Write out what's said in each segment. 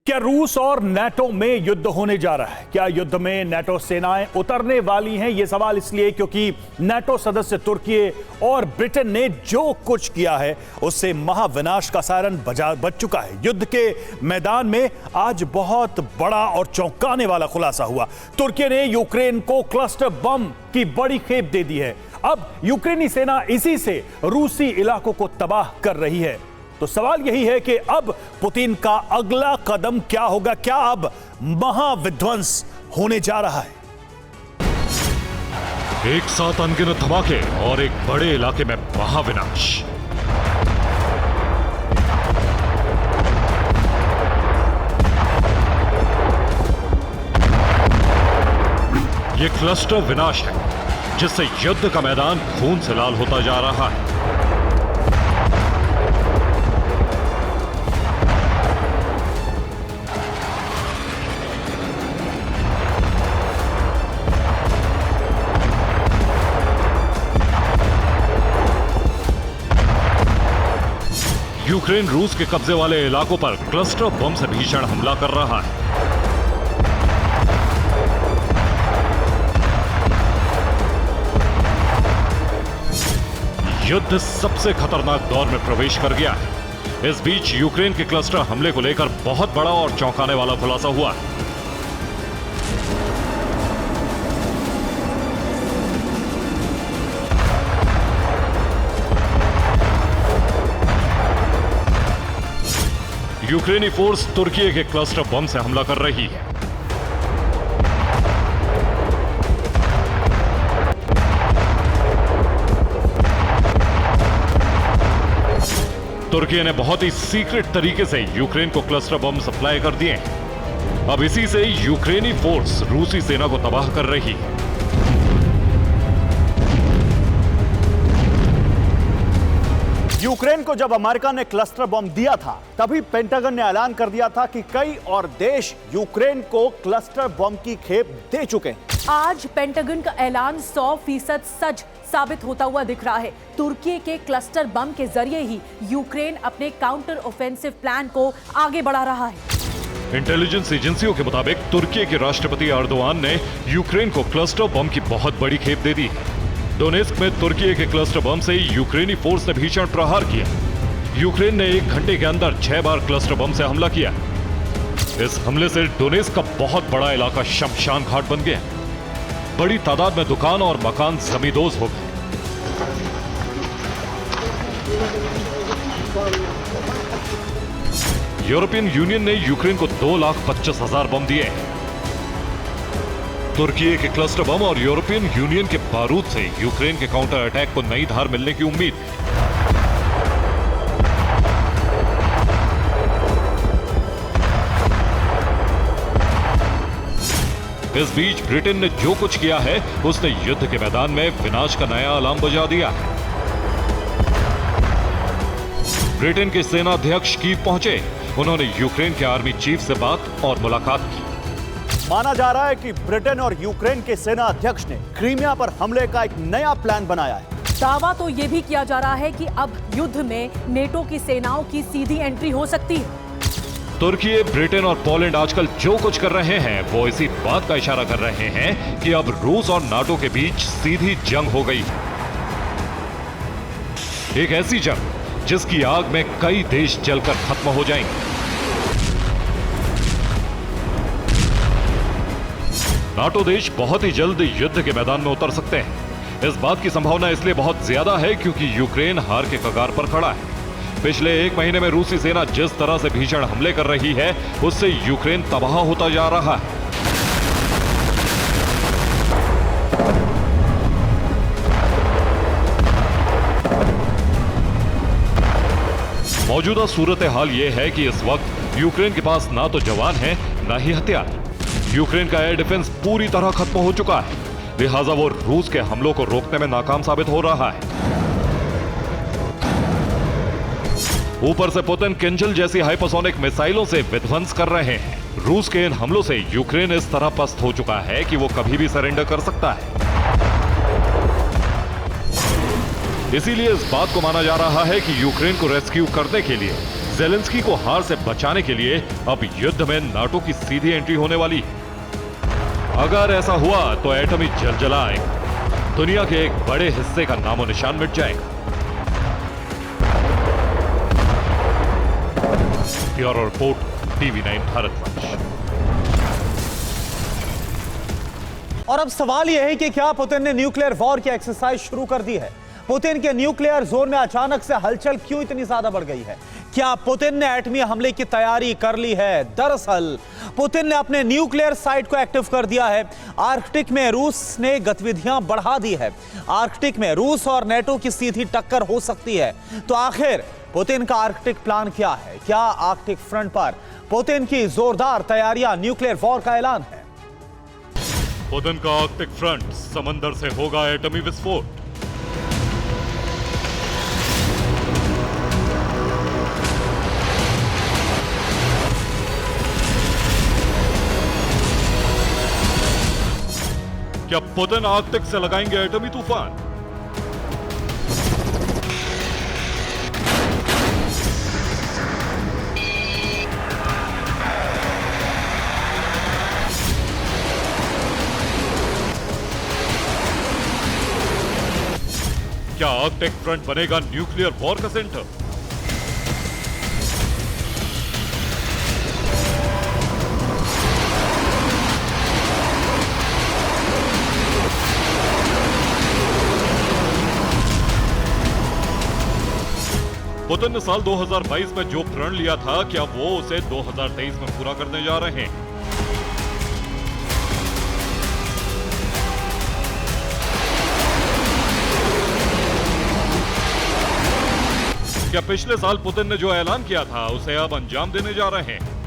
क्या रूस और नाटो में युद्ध होने जा रहा है? क्या युद्ध में नाटो सेनाएं उतरने वाली हैं? यह सवाल इसलिए क्योंकि नाटो सदस्य तुर्की और ब्रिटेन ने जो कुछ किया है उससे महाविनाश का सायरन बज चुका है। युद्ध के मैदान में आज बहुत बड़ा और चौंकाने वाला खुलासा हुआ। तुर्की ने यूक्रेन को क्लस्टर बम की बड़ी खेप दे दी है। अब यूक्रेनी सेना इसी से रूसी इलाकों को तबाह कर रही है। तो सवाल यही है कि अब पुतिन का अगला कदम क्या होगा? क्या अब महाविध्वंस होने जा रहा है? एक साथ अनगिनत धमाके और एक बड़े इलाके में महाविनाश। ये क्लस्टर विनाश है जिससे युद्ध का मैदान खून से लाल होता जा रहा है। यूक्रेन रूस के कब्जे वाले इलाकों पर क्लस्टर बम से भीषण हमला कर रहा है। युद्ध सबसे खतरनाक दौर में प्रवेश कर गया है। इस बीच यूक्रेन के क्लस्टर हमले को लेकर बहुत बड़ा और चौंकाने वाला खुलासा हुआ है। यूक्रेनी फोर्स तुर्की के क्लस्टर बम से हमला कर रही है। तुर्की ने बहुत ही सीक्रेट तरीके से यूक्रेन को क्लस्टर बम सप्लाई कर दिए हैं। अब इसी से यूक्रेनी फोर्स रूसी सेना को तबाह कर रही है। यूक्रेन को जब अमेरिका ने क्लस्टर बम दिया था तभी पेंटागन ने ऐलान कर दिया था कि कई और देश यूक्रेन को क्लस्टर बम की खेप दे चुके हैं। आज पेंटागन का ऐलान 100% सच साबित होता हुआ दिख रहा है। तुर्की के क्लस्टर बम के जरिए ही यूक्रेन अपने काउंटर ऑफेंसिव प्लान को आगे बढ़ा रहा है। इंटेलिजेंस एजेंसियों के मुताबिक तुर्की के राष्ट्रपति अर्दोआन ने यूक्रेन को क्लस्टर बम की बहुत बड़ी खेप दे दी है। डोनेस्क में तुर्की के क्लस्टर बम से यूक्रेनी फोर्स ने भीषण प्रहार किया। यूक्रेन ने 1 घंटे के अंदर 6 बार क्लस्टर बम से हमला किया। इस हमले से डोनेस्क का बहुत बड़ा इलाका शमशान घाट बन गया। बड़ी तादाद में दुकान और मकान जमींदोज हो गए। यूरोपियन यूनियन ने यूक्रेन को 2,25,000 बम दिए। तुर्की के क्लस्टर बम और यूरोपियन यूनियन के बारूद से यूक्रेन के काउंटर अटैक को नई धार मिलने की उम्मीद है। इस बीच ब्रिटेन ने जो कुछ किया है उसने युद्ध के मैदान में विनाश का नया अलार्म बजा दिया है। ब्रिटेन के सेना अध्यक्ष कीव पहुंचे। उन्होंने यूक्रेन के आर्मी चीफ से बात और मुलाकात की। माना जा रहा है कि ब्रिटेन और यूक्रेन के सेना अध्यक्ष ने क्रीमिया पर हमले का एक नया प्लान बनाया है। दावा तो यह भी किया जा रहा है कि अब युद्ध में नेटो की सेनाओं की सीधी एंट्री हो सकती है। तुर्की, ब्रिटेन और पोलैंड आजकल जो कुछ कर रहे हैं वो इसी बात का इशारा कर रहे हैं कि अब रूस और नाटो के बीच सीधी जंग हो गई। एक ऐसी जंग जिसकी आग में कई देश जलकर खत्म हो जाएंगे। नाटो देश बहुत ही जल्द युद्ध के मैदान में उतर सकते हैं। इस बात की संभावना इसलिए बहुत ज्यादा है क्योंकि यूक्रेन हार के कगार पर खड़ा है। पिछले 1 महीने में रूसी सेना जिस तरह से भीषण हमले कर रही है उससे यूक्रेन तबाह होता जा रहा है। मौजूदा सूरत हाल यह है कि इस वक्त यूक्रेन के पास ना तो जवान है ना ही हथियार। यूक्रेन का एयर डिफेंस पूरी तरह खत्म हो चुका है, लिहाजा वो रूस के हमलों को रोकने में नाकाम साबित हो रहा है। ऊपर से पुतिन किंजल जैसी हाइपरसोनिक मिसाइलों से विध्वंस कर रहे हैं। रूस के इन हमलों से यूक्रेन इस तरह पस्त हो चुका है कि वो कभी भी सरेंडर कर सकता है। इसीलिए इस बात को माना जा रहा है कि यूक्रेन को रेस्क्यू करने के लिए जेलेंस्की को हार से बचाने के लिए अब युद्ध में नाटो की सीधी एंट्री होने वाली है। अगर ऐसा हुआ तो एटमी जलजला आएगा, दुनिया के एक बड़े हिस्से का नामो निशान मिट जाएगा। Bureau report, TV9 Bharatvarsh. और अब सवाल यह है कि क्या पुतिन ने न्यूक्लियर वॉर की एक्सरसाइज शुरू कर दी है? पुतिन के न्यूक्लियर जोन में अचानक से हलचल क्यों इतनी ज्यादा बढ़ गई है? क्या पुतिन ने एटमी हमले की तैयारी कर ली है? दरअसल पुतिन ने अपने न्यूक्लियर साइट को एक्टिव कर दिया है। आर्कटिक में रूस ने गतिविधियां बढ़ा दी है। आर्कटिक में रूस और नेटो की सीधी टक्कर हो सकती है। तो आखिर पुतिन का आर्कटिक प्लान क्या है? क्या आर्कटिक फ्रंट पर पुतिन की जोरदार तैयारियां न्यूक्लियर वॉर का ऐलान है? पुतिन का आर्कटिक फ्रंट, समंदर से होगा एटमी विस्फोट। क्या पुतिन आर्कटिक से लगाएंगे एटमी तूफान? क्या आर्कटिक फ्रंट बनेगा न्यूक्लियर वॉर का सेंटर? पुतिन ने साल 2022 में जो प्रण लिया था, क्या वो उसे 2023 में पूरा करने जा रहे हैं? क्या पिछले साल पुतिन ने जो ऐलान किया था उसे अब अंजाम देने जा रहे हैं?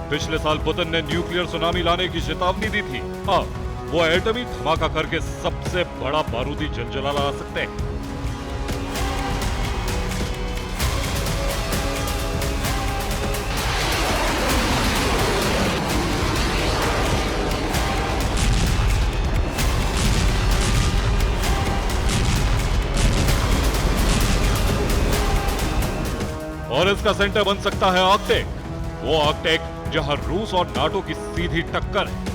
पिछले साल पुतिन ने न्यूक्लियर सुनामी लाने की चेतावनी दी थी। अब वो एटमी धमाका करके सबसे बड़ा बारूदी जलजला ला सकते हैं। और इसका सेंटर बन सकता है आर्कटिक, वो आर्कटिक जहां रूस और नाटो की सीधी टक्कर है।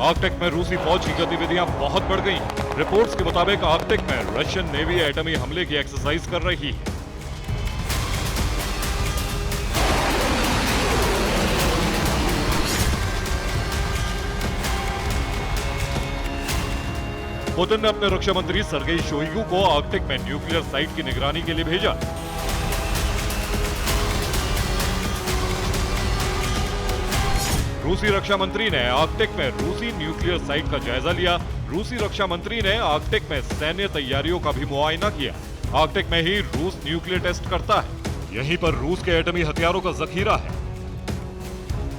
आर्कटिक में रूसी फौज की गतिविधियां बहुत बढ़ गई। रिपोर्ट्स के मुताबिक आर्कटिक में रशियन नेवी एटमी हमले की एक्सरसाइज कर रही है। पुतिन ने अपने रक्षा मंत्री सर्गेई शोइगु को आर्कटिक में न्यूक्लियर साइट की निगरानी के लिए भेजा। रूसी रक्षा मंत्री ने आर्कटिक में रूसी न्यूक्लियर साइट का जायजा लिया। रूसी रक्षा मंत्री ने आर्कटिक में सैन्य तैयारियों का भी मुआयना किया। आर्कटिक में ही रूस न्यूक्लियर टेस्ट करता है। यहीं पर रूस के एटमी हथियारों का जखीरा है।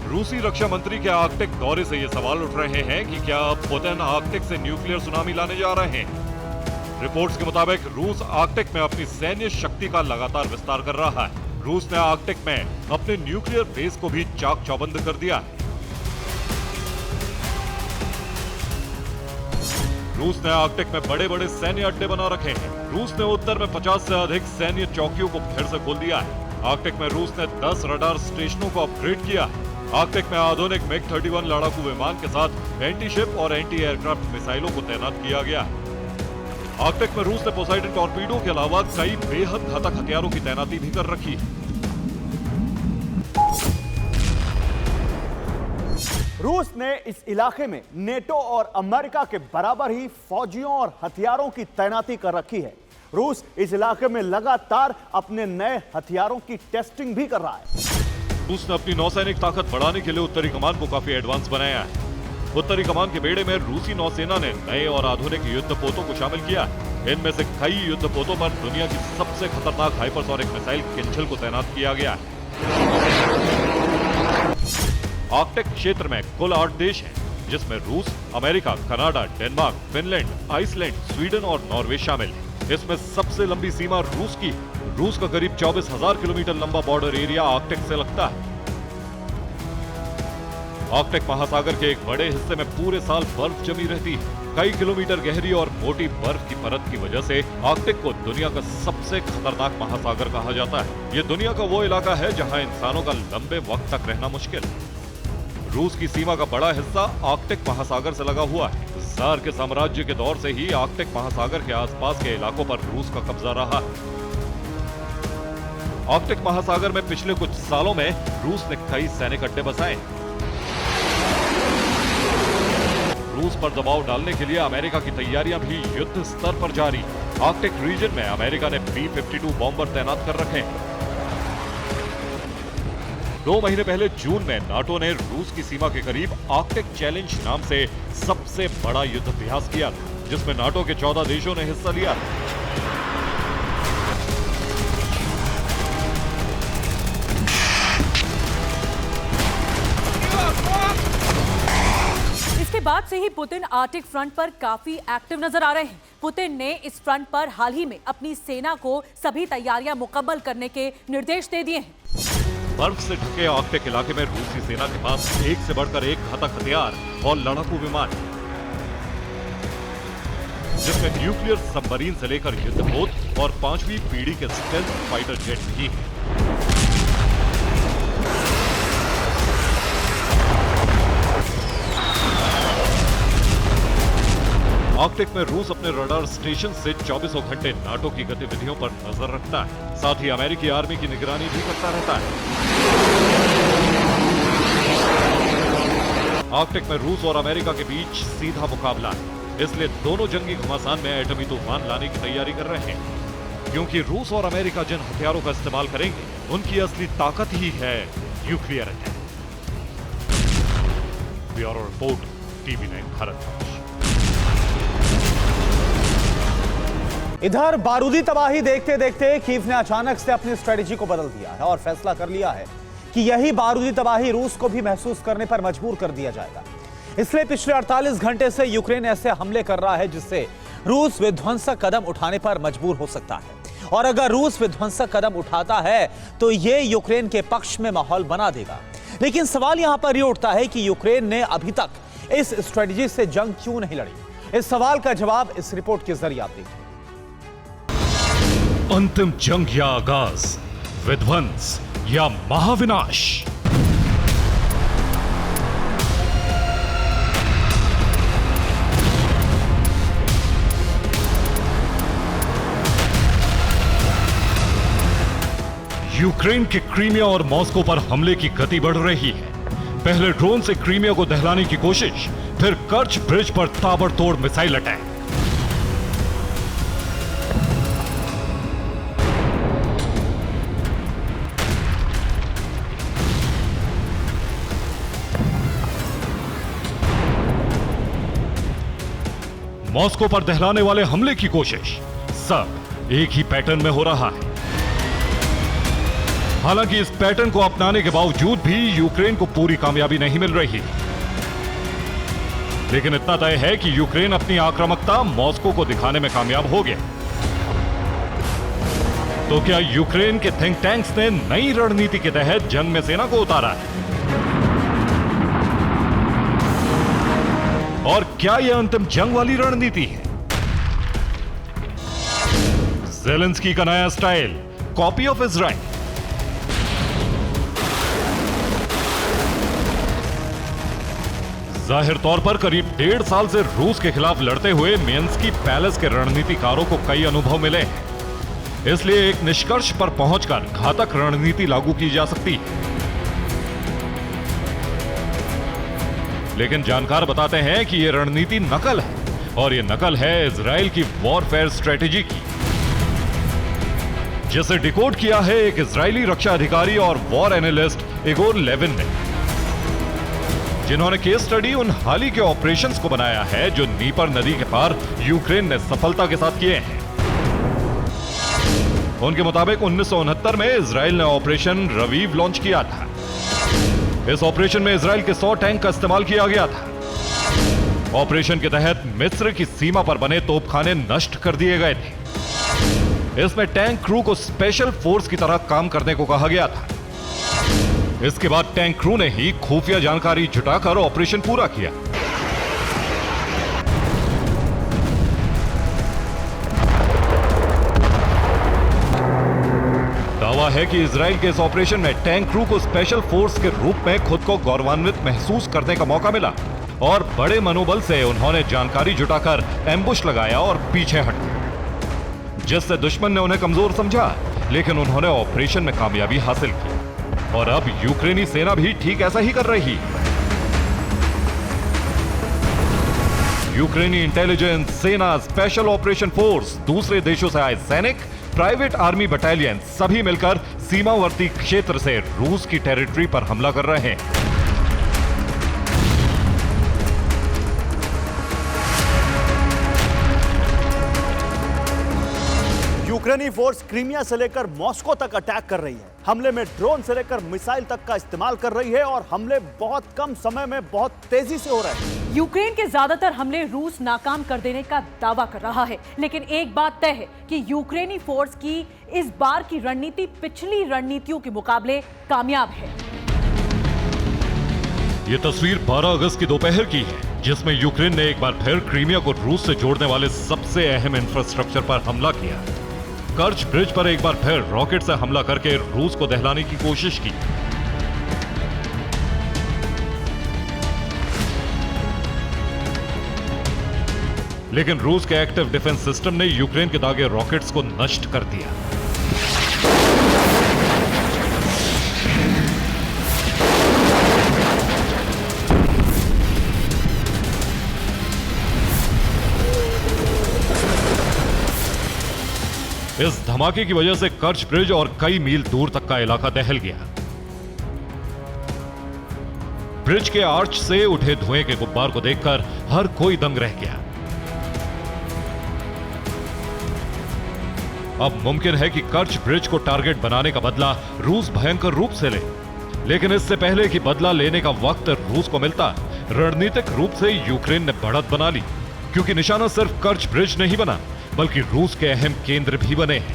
रूसी रक्षा मंत्री के आर्कटिक दौरे से ये सवाल उठ रहे हैं कि क्या अब पुतिन आर्कटिक से न्यूक्लियर सुनामी लाने जा रहे हैं। रिपोर्ट्स के मुताबिक रूस आर्कटिक में अपनी सैन्य शक्ति का लगातार विस्तार कर रहा है। रूस ने आर्कटिक में अपने न्यूक्लियर बेस को भी चाक चौबंद कर दिया है। रूस ने आर्कटिक में बड़े बड़े सैन्य अड्डे बना रखे हैं। रूस ने उत्तर में 50 से अधिक सैन्य चौकियों को फिर से खोल दिया है। आर्कटिक में रूस ने 10 रडार स्टेशनों को अपग्रेड किया है। आर्कटिक में आधुनिक MiG-31 लड़ाकू विमान के साथ एंटी शिप और एंटी एयरक्राफ्ट मिसाइलों को तैनात किया गया है। आर्कटिक में रूस ने पोसाइडन टॉर्पीडो के अलावा कई बेहद घातक हथियारों की तैनाती भी कर रखी है। रूस ने इस इलाके में नेटो और अमेरिका के बराबर ही फौजियों और हथियारों की तैनाती कर रखी है। रूस इस इलाके में लगातार अपने नए हथियारों की टेस्टिंग भी कर रहा है। रूस ने अपनी नौसैनिक ताकत बढ़ाने के लिए उत्तरी कमान को काफी एडवांस बनाया है। उत्तरी कमान के बेड़े में रूसी नौसेना ने नए और आधुनिक युद्धपोतों को शामिल किया है। इनमें से कई युद्धपोतों पर दुनिया की सबसे खतरनाक हाइपरसोनिक मिसाइल किंझल को तैनात किया गया है। आर्कटिक क्षेत्र में कुल 8 देश हैं। जिसमें रूस, America, Canada, Denmark, Finland, Iceland, Sweden और नॉर्वे शामिल है। इसमें सबसे लंबी सीमा रूस की। रूस का करीब 24,000 किलोमीटर लंबा बॉर्डर एरिया आर्कटिक से लगता है। आर्कटिक महासागर के एक बड़े हिस्से में पूरे साल बर्फ जमी रहती है। कई किलोमीटर गहरी और मोटी बर्फ की परत की वजह से आर्कटिक को दुनिया का सबसे खतरनाक महासागर कहा जाता है। ये दुनिया का वो इलाका है जहां इंसानों का लंबे वक्त तक रहना मुश्किल है। रूस की सीमा का बड़ा हिस्सा आर्कटिक महासागर से लगा हुआ है। ज़ार के साम्राज्य के दौर से ही आर्कटिक महासागर के आसपास के इलाकों पर रूस का कब्जा रहा है। आर्कटिक महासागर में पिछले कुछ सालों में रूस ने कई सैनिक अड्डे बसाए। रूस पर दबाव डालने के लिए अमेरिका की तैयारियां भी युद्ध स्तर पर जारी। आर्कटिक रीजन में अमेरिका ने B-52 बॉम्बर तैनात कर रखे हैं। 2 महीने पहले जून में नाटो ने रूस की सीमा के करीब आर्कटिक चैलेंज नाम से सबसे बड़ा युद्ध अभ्यास किया था, जिसमें नाटो के 14 देशों ने हिस्सा लिया था। इसके बाद से ही पुतिन आर्कटिक फ्रंट पर काफी एक्टिव नजर आ रहे हैं। पुतिन ने इस फ्रंट पर हाल ही में अपनी सेना को सभी तैयारियां मुकम्मल करने के निर्देश दे दिए हैं। बर्फ से ढके आर्कटिक इलाके में रूसी सेना के पास एक से बढ़कर एक घातक हथियार और लड़ाकू विमान, जिसमें न्यूक्लियर सबमरीन से लेकर युद्धपोत और 5वीं पीढ़ी के स्टेल्थ फाइटर जेट भी हैं। आर्कटिक में रूस अपने रडार स्टेशन से 24 घंटे नाटो की गतिविधियों पर नजर रखता है। साथ ही अमेरिकी आर्मी की निगरानी भी करता रहता है। आर्कटिक में रूस और अमेरिका के बीच सीधा मुकाबला है, इसलिए दोनों जंगी घमासान में एटमी तूफान लाने की तैयारी कर रहे हैं। क्योंकि रूस और अमेरिका जिन हथियारों का इस्तेमाल करेंगे, उनकी असली ताकत ही है nuclear attack. Bureau report, TV9 Bharat. इधर बारूदी तबाही देखते देखते कीव ने अचानक से अपनी स्ट्रेटेजी को बदल दिया है और फैसला कर लिया है कि यही बारूदी तबाही रूस को भी महसूस करने पर मजबूर कर दिया जाएगा। इसलिए पिछले 48 घंटे से यूक्रेन ऐसे हमले कर रहा है जिससे रूस विध्वंसक कदम उठाने पर मजबूर हो सकता है। और अगर रूस विध्वंसक कदम उठाता है तो यह यूक्रेन के पक्ष में माहौल बना देगा। लेकिन सवाल यहां पर यह उठता है कि यूक्रेन ने अभी तक इस स्ट्रेटेजी से जंग क्यों नहीं लड़ी। इस सवाल का जवाब इस रिपोर्ट के जरिए आप देखिए। अंतिम जंग या आगाज, विध्वंस या महाविनाश। यूक्रेन के क्रीमिया और मॉस्को पर हमले की गति बढ़ रही है। पहले ड्रोन से क्रीमिया को दहलाने की कोशिश, फिर कर्च ब्रिज पर ताबड़तोड़ मिसाइल अटैक। मॉस्को पर दहलाने वाले हमले की कोशिश, सब एक ही पैटर्न में हो रहा है। हालांकि इस पैटर्न को अपनाने के बावजूद भी यूक्रेन को पूरी कामयाबी नहीं मिल रही, लेकिन इतना तय है कि यूक्रेन अपनी आक्रामकता मॉस्को को दिखाने में कामयाब हो गया। तो क्या यूक्रेन के थिंक टैंक्स ने नई रणनीति के तहत जंग में सेना को उतारा है? और क्या यह अंतिम जंग वाली रणनीति है? ज़ेलेंस्की का नया स्टाइल, कॉपी ऑफ इजराइल। जाहिर तौर पर करीब 1.5 साल से रूस के खिलाफ लड़ते हुए मिन्स्की पैलेस के रणनीतिकारों को कई अनुभव मिले हैं। इसलिए एक निष्कर्ष पर पहुंचकर घातक रणनीति लागू की जा सकती है। लेकिन जानकार बताते हैं कि यह रणनीति नकल है, और यह नकल है इजराइल की वॉरफेयर स्ट्रेटेजी की, जिसे डिकोड किया है एक इजरायली रक्षा अधिकारी और वॉर एनालिस्ट इगोर लेविन ने, जिन्होंने केस स्टडी उन हाल ही के ऑपरेशंस को बनाया है जो नीपर नदी के पार यूक्रेन ने सफलता के साथ किए हैं। उनके मुताबिक 1969 में इजराइल ने ऑपरेशन रवीव लॉन्च किया था। इस ऑपरेशन में इजराइल के 100 टैंक का इस्तेमाल किया गया था। ऑपरेशन के तहत मिस्र की सीमा पर बने तोपखाने नष्ट कर दिए गए थे। इसमें टैंक क्रू को स्पेशल फोर्स की तरह काम करने को कहा गया था। इसके बाद टैंक क्रू ने ही खुफिया जानकारी जुटाकर ऑपरेशन पूरा किया। दावा है कि इजराइल के इस ऑपरेशन में टैंक क्रू को स्पेशल फोर्स के रूप में खुद को गौरवान्वित महसूस करने का मौका मिला और बड़े मनोबल से उन्होंने जानकारी जुटाकर एम्बुश लगाया और पीछे हटे, जिससे दुश्मन ने उन्हें कमजोर समझा, लेकिन उन्होंने ऑपरेशन में कामयाबी हासिल की और अब यूक्रेनी सेना भी ठीक ऐसा ही कर रही है। यूक्रेनी इंटेलिजेंस, सेना, स्पेशल ऑपरेशन फोर्स, दूसरे देशों से आए सैनिक, प्राइवेट आर्मी बटालियन सभी मिलकर सीमावर्ती क्षेत्र से रूस की टेरिटरी पर हमला कर रहे हैं। यूक्रेनी फोर्स क्रीमिया से लेकर मॉस्को तक अटैक कर रही है। हमले में ड्रोन से लेकर मिसाइल तक का इस्तेमाल कर रही है और हमले बहुत कम समय में बहुत तेजी से हो रहे हैं। यूक्रेन के ज्यादातर हमले रूस नाकाम कर देने का दावा कर रहा है, लेकिन एक बात तय है कि यूक्रेनी फोर्स की इस बार की रणनीति पिछली रणनीतियों के मुकाबले कामयाब है। ये तस्वीर 12 अगस्त की दोपहर की है, जिसमें यूक्रेन ने एक बार फिर क्रीमिया को रूस से जोड़ने वाले सबसे अहम इंफ्रास्ट्रक्चर पर हमला किया। कर्च ब्रिज पर एक बार फिर रॉकेट से हमला करके रूस को दहलाने की कोशिश की। लेकिन रूस के एक्टिव डिफेंस सिस्टम ने यूक्रेन के दागे रॉकेट्स को नष्ट कर दिया। इस धमाके की वजह से कर्च ब्रिज और कई मील दूर तक का इलाका दहल गया। ब्रिज के आर्च से उठे धुएं के गुब्बार को देखकर हर कोई दंग रह गया। अब मुमकिन है कि कर्च ब्रिज को टारगेट बनाने का बदला रूस भयंकर रूप से ले, लेकिन इससे पहले कि बदला लेने का वक्त रूस को मिलता, रणनीतिक रूप से यूक्रेन ने बढ़त बना ली, क्योंकि निशाना सिर्फ कर्च ब्रिज नहीं बना बल्कि रूस के अहम केंद्र भी बने हैं।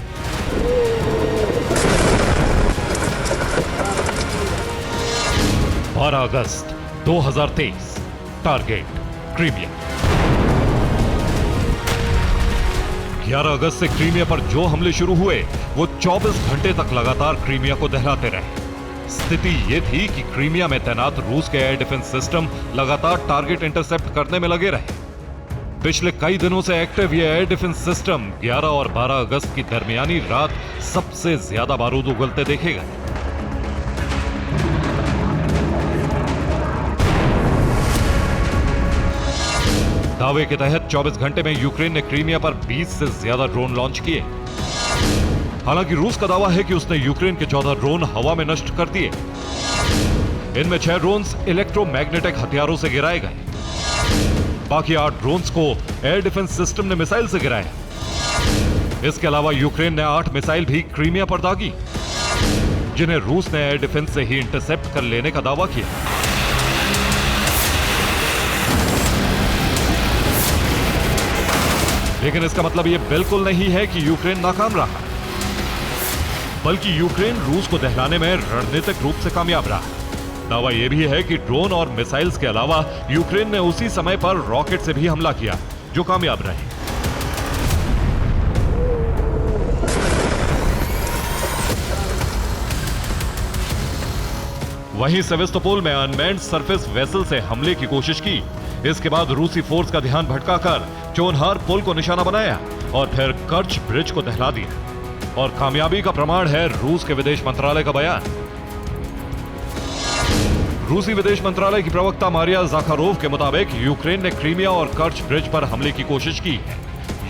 12 अगस्त 2023, टारगेट क्रीमिया। 11 अगस्त से क्रीमिया पर जो हमले शुरू हुए वो 24 घंटे तक लगातार क्रीमिया को दहलाते रहे। स्थिति ये थी कि क्रीमिया में तैनात रूस के एयर डिफेंस सिस्टम लगातार टारगेट इंटरसेप्ट करने में लगे रहे। पिछले कई दिनों से एक्टिव ये एयर डिफेंस सिस्टम 11 और 12 अगस्त की दरमियानी रात सबसे ज्यादा बारूद उगलते देखे गए। दावे के तहत 24 घंटे में यूक्रेन ने क्रीमिया पर 20 से ज्यादा ड्रोन लॉन्च किए। हालांकि रूस का दावा है कि उसने यूक्रेन के 14 ड्रोन हवा में नष्ट कर दिए। इनमें 6 ड्रोन्स इलेक्ट्रोमैग्नेटिक हथियारों से गिराए गए। बाकी 8 ड्रोन्स को एयर डिफेंस सिस्टम ने मिसाइल से गिराया। इसके अलावा यूक्रेन ने 8 मिसाइल भी क्रीमिया पर दागी, जिन्हें रूस ने एयर डिफेंस से ही इंटरसेप्ट कर लेने का दावा किया। लेकिन इसका मतलब यह बिल्कुल नहीं है कि यूक्रेन नाकाम रहा, बल्कि यूक्रेन रूस को दहलाने में रणनीतिक रूप से कामयाब रहा। दावा यह भी है कि ड्रोन और मिसाइल्स के अलावा यूक्रेन ने उसी समय पर रॉकेट से भी हमला किया, जो कामयाब रहे। वहीं सेवेस्तोपोल में अनमैन्ड सरफेस वेसल से हमले की कोशिश की। इसके बाद रूसी फोर्स का ध्यान भटकाकर चोनहार पुल को निशाना बनाया और फिर कर्च ब्रिज को दहला दिया। और कामयाबी का प्रमाण है रूस के विदेश मंत्रालय का बयान। रूसी विदेश मंत्रालय की प्रवक्ता मारिया ज़ाखारोव के मुताबिक यूक्रेन ने क्रीमिया और कर्च ब्रिज पर हमले की कोशिश की है।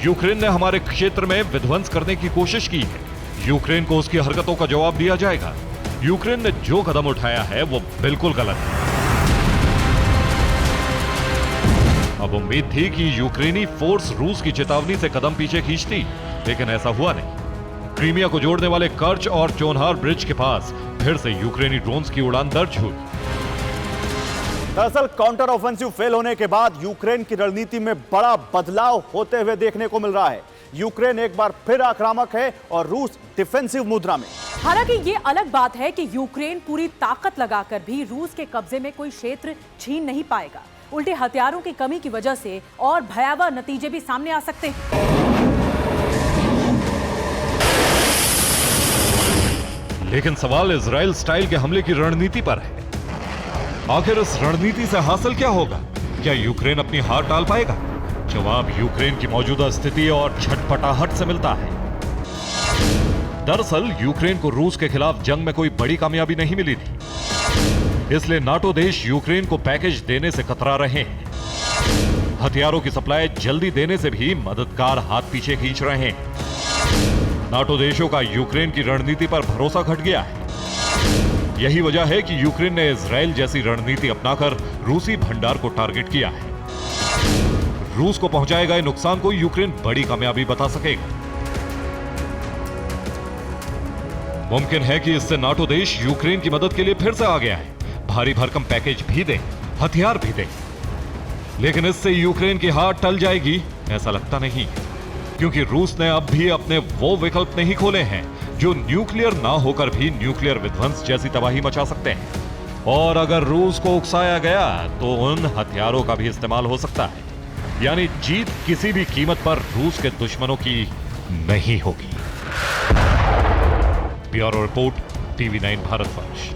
यूक्रेन ने हमारे क्षेत्र में विध्वंस करने की कोशिश की है। यूक्रेन को उसकी हरकतों का जवाब दिया जाएगा। यूक्रेन ने जो कदम उठाया है वो बिल्कुल गलत है। अब उम्मीद थी कि यूक्रेनी फोर्स रूस की चेतावनी से कदम पीछे खींचती, लेकिन ऐसा हुआ नहीं। क्रीमिया को जोड़ने वाले कर्च और चोनहार ब्रिज के पास फिर से यूक्रेनी ड्रोन्स की उड़ान दर्ज हुई। दरअसल काउंटर ऑफेंसिव फेल होने के बाद यूक्रेन की रणनीति में बड़ा बदलाव होते हुए देखने को मिल रहा है। यूक्रेन एक बार फिर आक्रामक है और रूस डिफेंसिव मुद्रा में। हालांकि ये अलग बात है कि यूक्रेन पूरी ताकत लगाकर भी रूस के कब्जे में कोई क्षेत्र छीन नहीं पाएगा। उल्टे हथियारों की कमी की वजह से और भयावह नतीजे भी सामने आ सकते हैं। लेकिन सवाल इजराइल स्टाइल के हमले की रणनीति पर है। आखिर इस रणनीति से हासिल क्या होगा? क्या यूक्रेन अपनी हार टाल पाएगा? जवाब यूक्रेन की मौजूदा स्थिति और छटपटाहट से मिलता है। दरअसल यूक्रेन को रूस के खिलाफ जंग में कोई बड़ी कामयाबी नहीं मिली थी, इसलिए नाटो देश यूक्रेन को पैकेज देने से कतरा रहे हैं। हथियारों की सप्लाई जल्दी देने से भी मददगार हाथ पीछे खींच रहे हैं। नाटो देशों का यूक्रेन की रणनीति पर भरोसा घट गया है। यही वजह है कि यूक्रेन ने इजराइल जैसी रणनीति अपनाकर रूसी भंडार को टारगेट किया है। रूस को पहुंचाए गए नुकसान को यूक्रेन बड़ी कामयाबी बता सकेगा। मुमकिन है कि इससे नाटो देश यूक्रेन की मदद के लिए फिर से आ गया है, भारी भरकम पैकेज भी दे, हथियार भी दे। लेकिन इससे यूक्रेन की हार टल जाएगी ऐसा लगता नहीं, क्योंकि रूस ने अब भी अपने वो विकल्प नहीं खोले हैं जो न्यूक्लियर ना होकर भी न्यूक्लियर विध्वंस जैसी तबाही मचा सकते हैं। और अगर रूस को उकसाया गया तो उन हथियारों का भी इस्तेमाल हो सकता है। यानी जीत किसी भी कीमत पर रूस के दुश्मनों की नहीं होगी। Bureau report, TV9 Bharatvarsh.